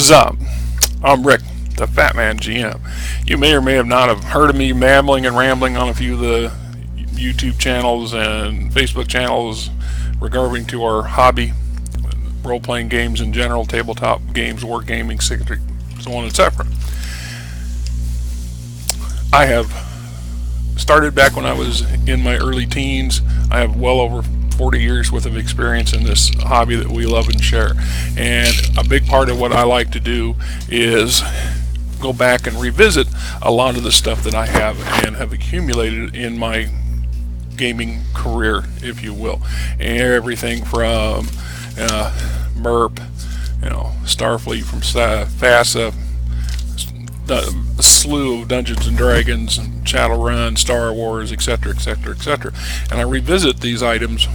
is up? I'm Rick, the Fat Man GM. You may or may have not have heard of me mammling and rambling on a few of the YouTube channels and Facebook channels regarding to our hobby, role-playing games in general, tabletop games, wargaming, so on and so forth. I have started back when I was in my early teens. I have well over 40 years worth of experience in this hobby that we love and share. And a big part of what I like to do is go back and revisit a lot of the stuff that I have and have accumulated in my gaming career, if you will. And everything from MERP, Starfleet, from FASA, a slew of Dungeons and Dragons and Shadowrun, Star Wars, etc., etc., etc. And I revisit these items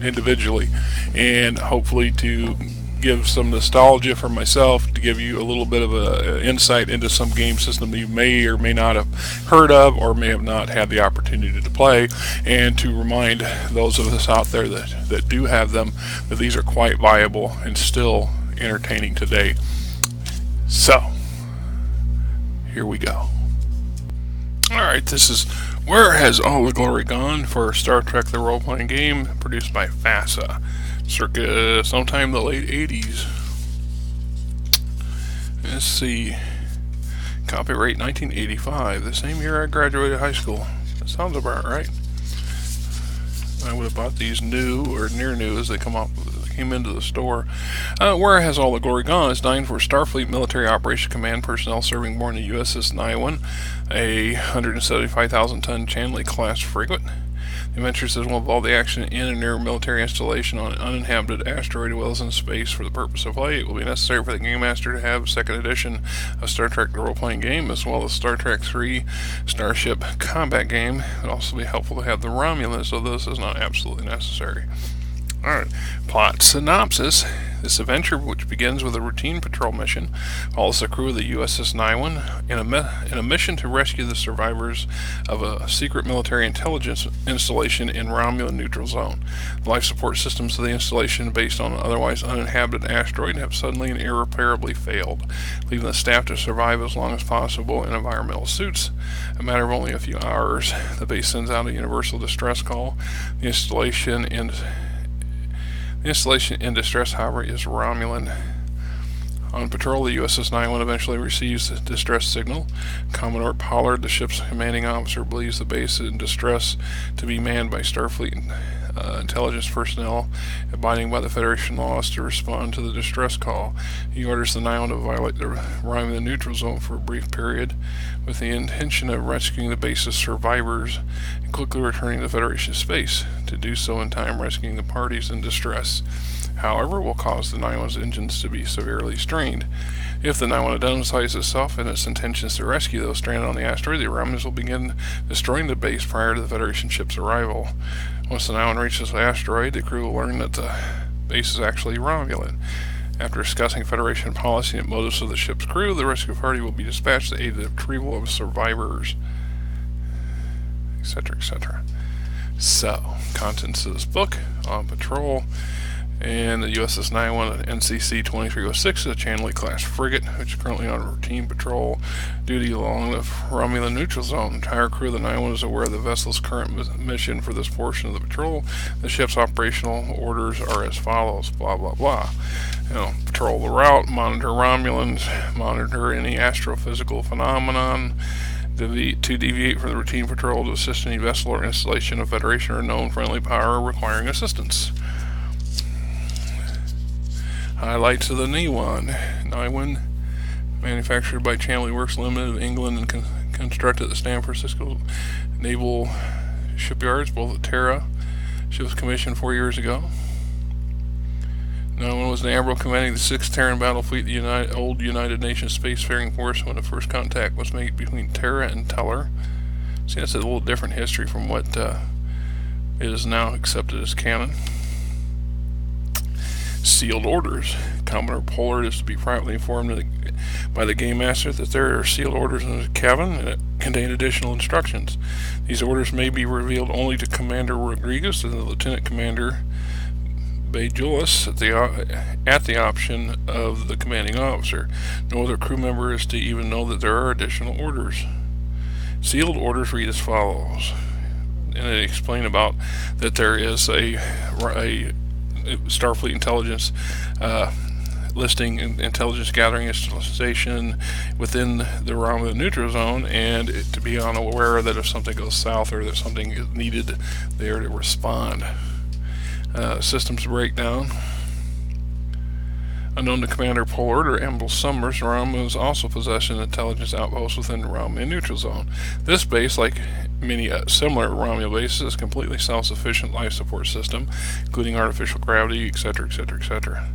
individually, and hopefully to give some nostalgia for myself, to give you a little bit of an insight into some game system that you may or may not have heard of or may have not had the opportunity to play, and to remind those of us out there that do have them that these are quite viable and still entertaining today. So here we go. Alright, this is Where Has All the Glory Gone for Star Trek the Role-Playing Game, produced by FASA, circa sometime in the late 80s. Let's see. Copyright 1985, the same year I graduated high school. That sounds about right. I would have bought these new or near new as they came into the store. Where Has All the Glory Gone is designed for Starfleet Military Operations Command personnel serving aboard the USS Niwen, a 175,000-ton Chandley Class frigate. The adventure system will involve the action in and near a military installation on an uninhabited asteroid as well as in space. For the purpose of play, it will be necessary for the Game Master to have a second edition of Star Trek the Role-Playing Game, as well as Star Trek 3 Starship Combat Game. It would also be helpful to have the Romulans, so this is not absolutely necessary. Alright, plot synopsis. This adventure, which begins with a routine patrol mission, follows the crew of the USS Niwen in a mission to rescue the survivors of a secret military intelligence installation in Romulan Neutral zone. The life support systems of the installation, based on an otherwise uninhabited asteroid, have suddenly and irreparably failed, leaving the staff to survive as long as possible in environmental suits. In a matter of only a few hours, the base sends out a universal distress call. The installation in distress, however, is Romulan. On patrol, the USS Niwen eventually receives the distress signal. Commodore Pollard, the ship's commanding officer, believes the base is in distress to be manned by Starfleet intelligence personnel abiding by the Federation laws to respond to the distress call. He orders the Niwen to violate the Romulan Neutral zone for a brief period with the intention of rescuing the base's survivors and quickly returning to Federation space. To do so in time, rescuing the parties in distress, however, will cause the Niwen's engines to be severely strained. If the Niwen identifies itself and its intentions to rescue those stranded on the asteroid, the Romulans will begin destroying the base prior to the Federation ship's arrival. Once the Niwen reaches the asteroid, the crew will learn that the base is actually Romulan. After discussing Federation policy and motives of the ship's crew, the rescue party will be dispatched to aid the retrieval of survivors, etc., etc. So, contents of this book: on patrol, and the USS Niwen NCC 2306 is a Chandley Class frigate, which is currently on routine patrol duty along the Romulan Neutral zone. The entire crew of the Niwen is aware of the vessel's current mission for this portion of the patrol. The ship's operational orders are as follows: blah blah blah. Patrol the route, monitor Romulans, monitor any astrophysical phenomenon, to deviate from the routine patrol to assist any vessel or installation of Federation or known friendly power requiring assistance. Highlights of the Niwen, manufactured by Chandley Works Limited of England and constructed at the San Francisco Naval Shipyards, both at Terra. She was commissioned 4 years ago. Niwen was an admiral commanding the 6th Terran Battle Fleet, the old United Nations Spacefaring Force, when the first contact was made between Terra and Teller. See, that's a little different history from what it is now accepted as canon. Sealed orders. Commodore Pollard is to be privately informed by the Game Master that there are sealed orders in his cabin that contain additional instructions. These orders may be revealed only to Commander Rodriguez and the Lieutenant Commander obey JULIS at the option of the commanding officer. No other crew member is to even know that there are additional orders. Sealed orders read as follows. And they explain about that there is a Starfleet intelligence listing intelligence gathering station within the Romulan Neutral Zone, and to be unaware that if something goes south or that something is needed there to respond. Systems breakdown. Unknown to Commander Pollard or Admiral Summers, Romulans also possess an intelligence outpost within the Romulan Neutral Zone. This base, like many similar Romulan bases, is a completely self-sufficient life support system, including artificial gravity, etc., etc., etc.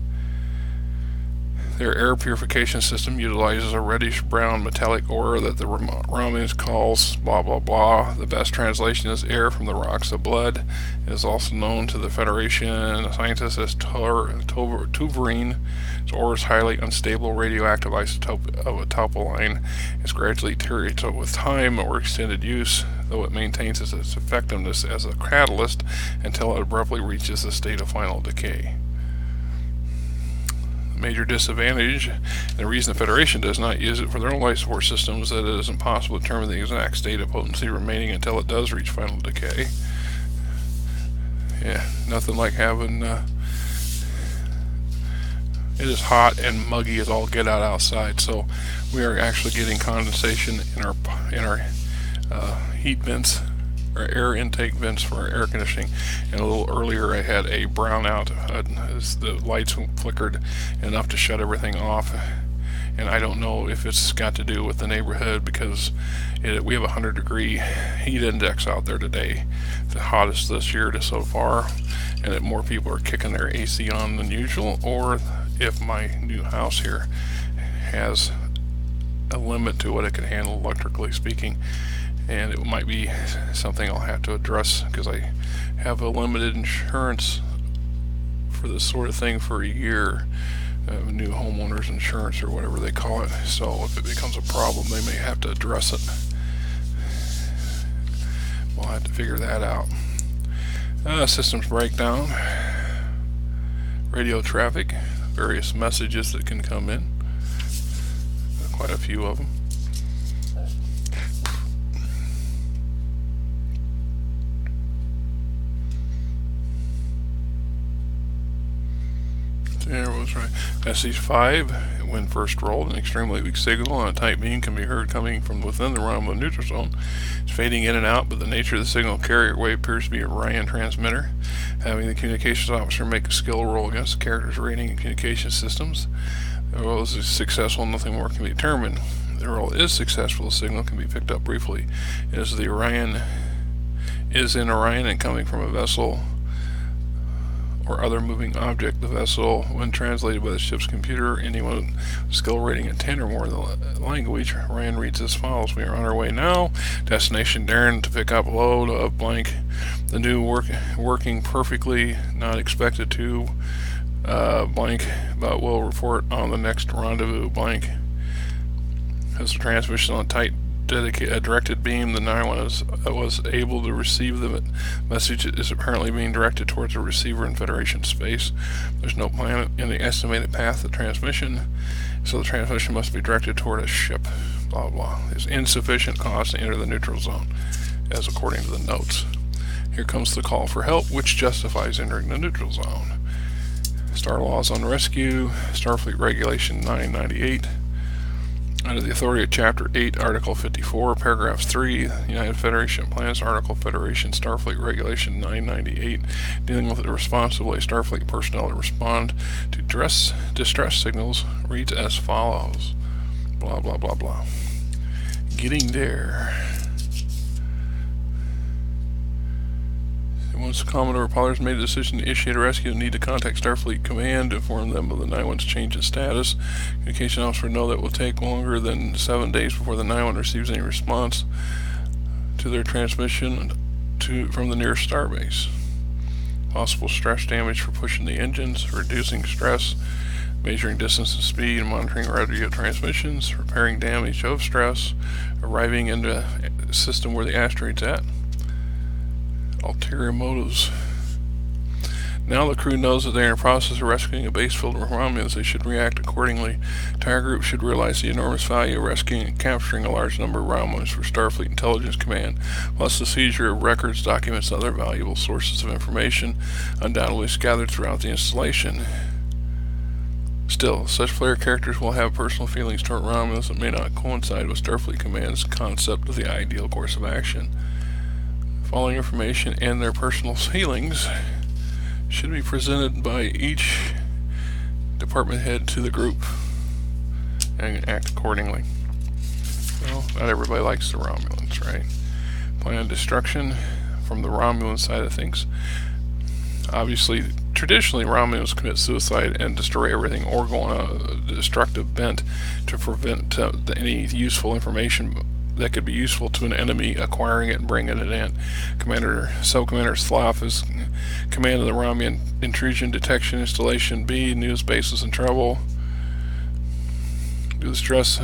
Their air purification system utilizes a reddish-brown metallic ore that the Romulans calls blah blah blah. The best translation is air from the rocks of blood. It is also known to the Federation scientists as tuverine. Its ore is highly unstable radioactive isotope of a topoline. It's gradually deteriorates with time or extended use, though it maintains its effectiveness as a catalyst until it abruptly reaches the state of final decay. Major disadvantage, and the reason the Federation does not use it for their own life support systems, is that it is impossible to determine the exact state of potency remaining until it does reach final decay. Yeah, nothing like having it is hot and muggy as all get out outside, so we are actually getting condensation in our heat vents, or air intake vents for our air conditioning. And a little earlier I had a brownout as the lights flickered enough to shut everything off, and I don't know if it's got to do with the neighborhood, because we have a 100-degree heat index out there today, the hottest this year so far, and that more people are kicking their AC on than usual, or if my new house here has a limit to what it can handle electrically speaking. And it might be something I'll have to address, because I have a limited insurance for this sort of thing for a year, new homeowners insurance or whatever they call it. So if it becomes a problem, they may have to address it. We'll have to figure that out. Systems breakdown, radio traffic, various messages that can come in, quite a few of them. There was right. Message 5, when first rolled, an extremely weak signal on a tight beam can be heard coming from within the Romulan Neutral Zone. It's fading in and out, but the nature of the signal carrier wave appears to be a Orion transmitter. Having the communications officer make a skill roll against the character's rating and communication systems. The roll is successful, nothing more can be determined. If the roll is successful, the signal can be picked up briefly. It is in Orion and coming from a vessel or other moving object. The vessel, when translated by the ship's computer, anyone with skill rating at 10 or more in the language, Ryan reads as follows. We are on our way now. Destination Darren to pick up a load of blank. The new working perfectly, not expected to blank, but will report on the next rendezvous blank. As the transmission on a tight directed beam, the Niwen was able to receive the message. Is apparently being directed towards a receiver in Federation space. There's no planet in the estimated path of transmission, so the transmission must be directed toward a ship. Blah blah. There's insufficient cost to enter the neutral zone, as according to the notes. Here comes the call for help, which justifies entering the neutral zone. Star Laws on Rescue, Starfleet Regulation 998. Under the authority of Chapter 8, Article 54, Paragraph 3, the United Federation plans Article Federation Starfleet Regulation 998, dealing with the responsibility of Starfleet personnel to respond to distress signals, reads as follows. Blah, blah, blah, blah. Getting there. Once Commodore Pollard made a decision to initiate a rescue, need to contact Starfleet Command to inform them of the Niwen's change in status. Communication officer will know that it will take longer than 7 days before the Niwen receives any response to their transmission from the nearest starbase. Possible stress damage for pushing the engines, reducing stress, measuring distance and speed, and monitoring radio transmissions, repairing damage of stress, arriving in the system where the asteroid's at. Ulterior motives. Now the crew knows that they are in the process of rescuing a base filled with Romulans. They should react accordingly. The entire group should realize the enormous value of rescuing and capturing a large number of Romulans for Starfleet Intelligence Command, plus the seizure of records, documents, and other valuable sources of information undoubtedly scattered throughout the installation. Still, such player characters will have personal feelings toward Romulans that may not coincide with Starfleet Command's concept of the ideal course of action. Following information and their personal feelings should be presented by each department head to the group and act accordingly. Well, not everybody likes the Romulans, right? Plan destruction from the Romulan side of things. Obviously, traditionally, Romulans commit suicide and destroy everything or go on a destructive bent to prevent any useful information that could be useful to an enemy acquiring it and bringing it in. Sub-Commander Slav is command of the Romulan Intrusion Detection Installation B, news bases in trouble. Do the stress.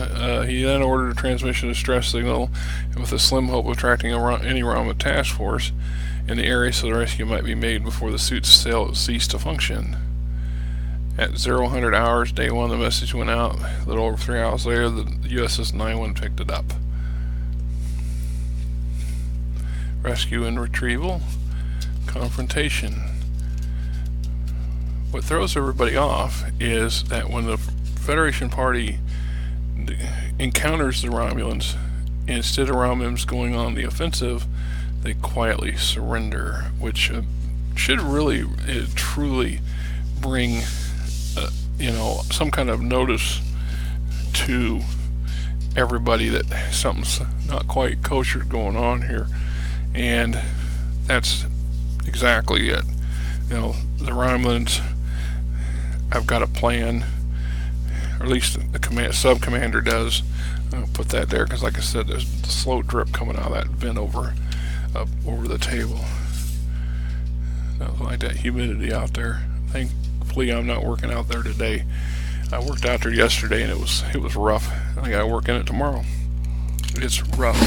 He then ordered a transmission of stress signal with a slim hope of attracting any Romulan task force in the area so the rescue might be made before the suits cease to function. At 0000 hours, day 1, the message went out. A little over 3 hours later, the USS Niwen picked it up. Rescue and retrieval. Confrontation. What throws everybody off is that when the Federation party encounters the Romulans, instead of Romulans going on the offensive, they quietly surrender, which should really truly bring some kind of notice to everybody that something's not quite kosher going on here. And that's exactly it. The Romulans have got a plan, or at least the sub-commander does. I'll put that there because, like I said, there's the slow drip coming out of that vent over the table. Like that humidity out there. Thankfully, I'm not working out there today. I worked out there yesterday, and it was rough. I got to work in it tomorrow. It's rough.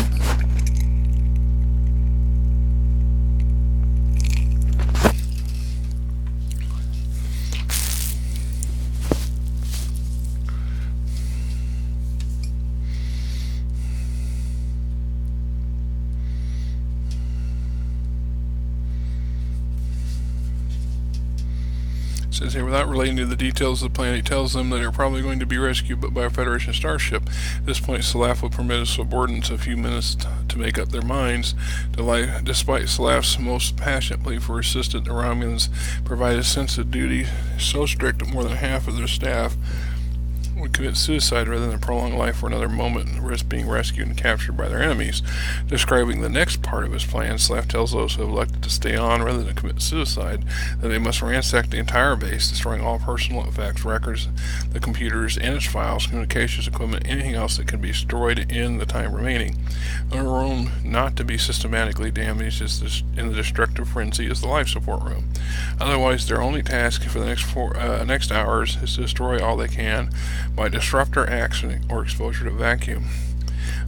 Says here, without relating to the details of the plan, he tells them that they're probably going to be rescued by a Federation starship. At this point, Salaf will permit his subordinates a few minutes to make up their minds. Despite Salaf's most passionate plea for assistance, the Romulans provide a sense of duty so strict that more than half of their staff would commit suicide rather than prolong life for another moment and risk being rescued and captured by their enemies. Describing the next part of his plan, Slav tells those who have elected to stay on rather than commit suicide that they must ransack the entire base, destroying all personal effects, records, the computers, and its files, communications equipment, anything else that can be destroyed in the time remaining. The room not to be systematically damaged in the destructive frenzy is the life support room. Otherwise, their only task for the next hours is to destroy all they can by disruptor action or exposure to vacuum.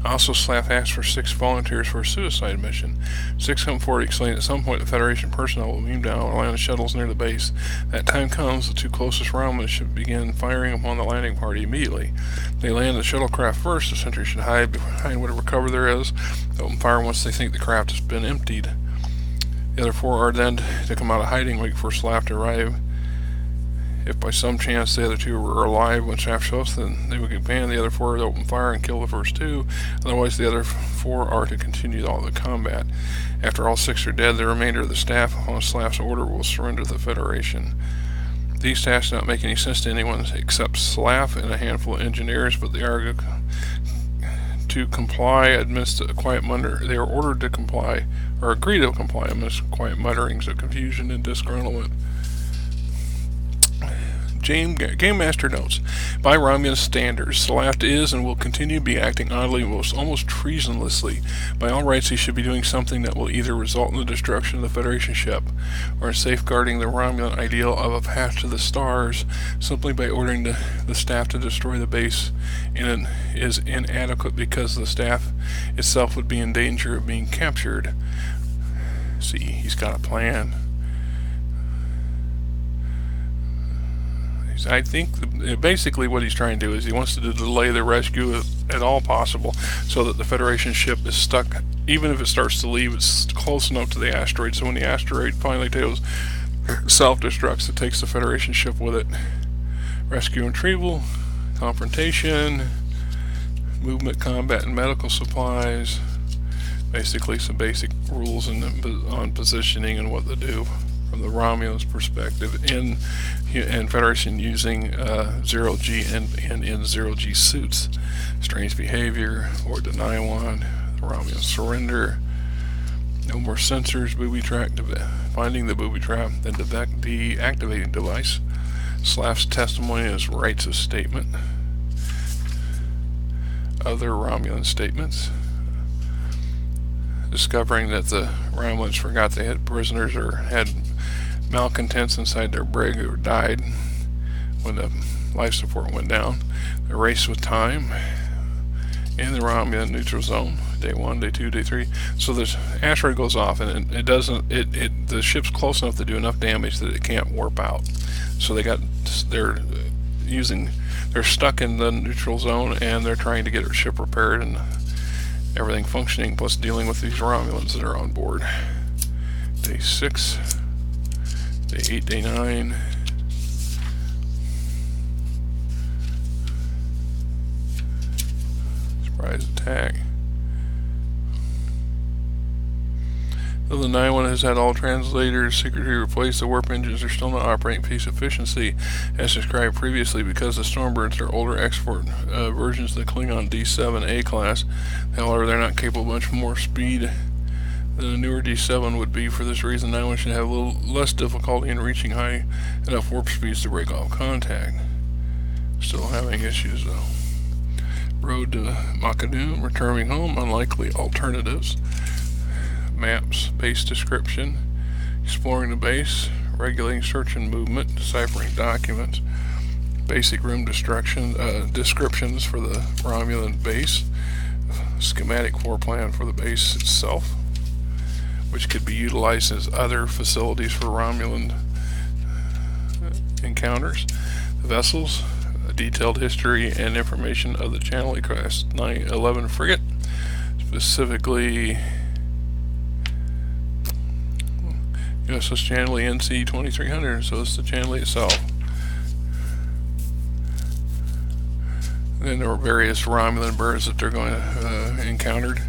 Also, Slav asked for 6 volunteers for a suicide mission. 6 come forward, explaining at some point the Federation personnel will beam down or land the shuttles near the base. That time comes, the 2 closest Romulans should begin firing upon the landing party immediately. They land the shuttlecraft first. The sentry should hide behind whatever cover there is. They open fire once they think the craft has been emptied. The other 4 are then to come out of hiding, wait for Slav to arrive. If by some chance the other 2 were alive when Shaft shows, then they would command the other 4 to open fire and kill the first 2. Otherwise, the other 4 are to continue all the combat. After all 6 are dead, the remainder of the staff, upon Slav's order, will surrender to the Federation. These tasks do not make any sense to anyone except Slav and a handful of engineers, but they are to comply amidst a quiet mutter. They are ordered to comply, or agree to comply amidst quiet mutterings of confusion and disgruntlement. Game Master notes, by Romulan standards, Salaft is and will continue to be acting oddly, almost treasonlessly. By all rights, he should be doing something that will either result in the destruction of the Federation ship, or in safeguarding the Romulan ideal of a path to the stars. Simply by ordering the staff to destroy the base is inadequate because the staff itself would be in danger of being captured. See, he's got a plan. So I think basically what he's trying to do is he wants to delay the rescue at all possible, so that the Federation ship is stuck. Even if it starts to leave, it's close enough to the asteroid, so when the asteroid finally self-destructs, it takes the Federation ship with it. Rescue and retrieval, confrontation, movement, combat, and medical supplies. Basically some basic rules on positioning and what to do from the Romulan's perspective in Federation using 0G and in 0G suits. Strange behavior, or the Niwen, the Romulan surrender, no more sensors, booby trap, finding the booby trap, then deactivating device. Slaff's testimony is rights of statement. Other Romulan statements. Discovering that the Romulans forgot they had prisoners or had malcontents inside their brig who died when the life support went down. The race with time in the Romulan Neutral Zone. Day 1, Day 2, Day 3. So this asteroid goes off, and the ship's close enough to do enough damage that it can't warp out. So they're stuck in the neutral zone, and they're trying to get their ship repaired and everything functioning, plus dealing with these Romulans that are on board. Day 6, Day 8, Day 9. Surprise attack. Though the Niwen has had all translators secretly replaced, the warp engines are still not operating at peak efficiency as described previously because the Stormbirds are older export versions of the Klingon D7A class. However, they're not capable of much more speed than a newer D7 would be. For this reason, Niwen should have a little less difficulty in reaching high enough warp speeds to break off contact. Still having issues though. Road to Makadum, returning home, unlikely alternatives. Maps, base description, exploring the base, regulating search and movement, deciphering documents, basic room descriptions for the Romulan base, schematic floor plan for the base itself, which could be utilized as other facilities for Romulan encounters, the vessels, a detailed history and information of the Chandley Class 11 frigate, specifically USS Chandley NC 2300, so it's the Chandley itself. Then there were various Romulan birds that they're going to encountered.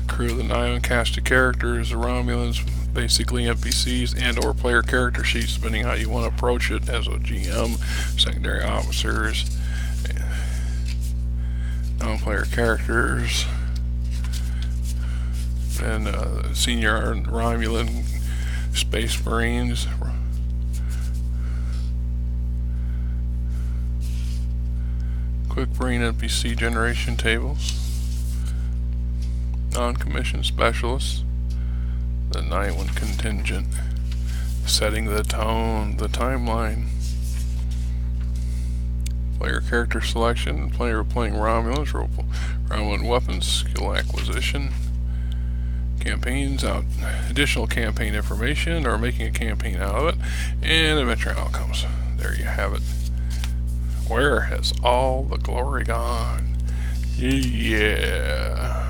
Crew of the Niwen, cast of characters, the Romulans, basically NPCs and or player character sheets, depending how you want to approach it as a GM, secondary officers, non-player characters, and senior Romulan Space Marines, quick brain NPC generation tables, non-commissioned specialists, the Niwen contingent, setting the tone, the timeline, player character selection, player playing Romulans, Romulan weapons, skill acquisition, campaigns out, additional campaign information or making a campaign out of it, and adventure outcomes. There you have it. Where has all the glory gone? Yeah.